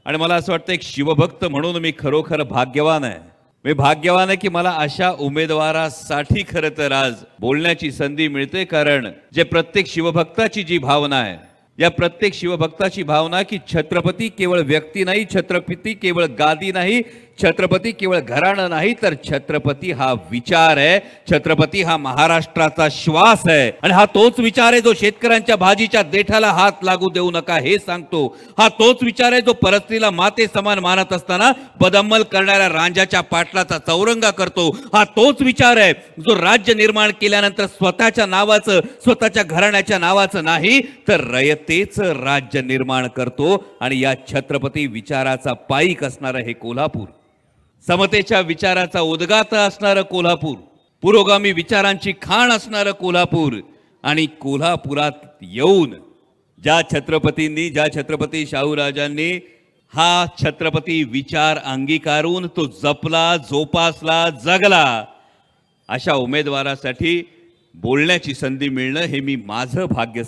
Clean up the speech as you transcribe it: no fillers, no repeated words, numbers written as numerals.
आणि मला असं वाटतं एक शिवभक्त म्हणून मी खरोखर भाग्यवान आहे। मी भाग्यवान आहे की मला अशा उमेदवारासाठी खरं तर आज बोलण्याची संधी मिळते, कारण जे प्रत्येक शिवभक्ताची जी भावना आहे, या प्रत्येक शिवभक्ताची भावना की छत्रपती केवळ व्यक्ती नाही, छत्रपती केवळ गादी नाही, छत्रपती केवळ घराणं नाही, तर छत्रपती हा विचार आहे, छत्रपती हा महाराष्ट्राचा श्वास आहे। आणि हा तोच विचार आहे जो शेतकऱ्यांच्या भाजीच्या देठाला हात लागू देऊ नका हे सांगतो। हा तोच विचार आहे जो परस्त्रीला माते समान मानत असताना पदम्मल करणाऱ्या रांजाच्या पाटलाचा चौरंगा करतो। हा तोच विचार आहे जो राज्य निर्माण केल्यानंतर स्वतःच्या नावाचं, स्वतःच्या घराण्याच्या नावाचं नाही, तर रयतेचं राज्य निर्माण करतो। आणि या छत्रपती विचाराचा पाईक असणारं हे कोल्हापूर, समतेच्या विचाराचा उद्गाता असणारं कोल्हापूर, पुरोगामी विचारांची खाण असणारं कोल्हापूर, आणि कोल्हापुरात येऊन ज्या छत्रपतींनी, ज्या छत्रपती शाहूराजांनी हा छत्रपती विचार अंगीकारून तो जपला, जोपासला, जगला, अशा उमेदवारासाठी बोलण्याची संधी मिळणं हे मी माझं भाग्य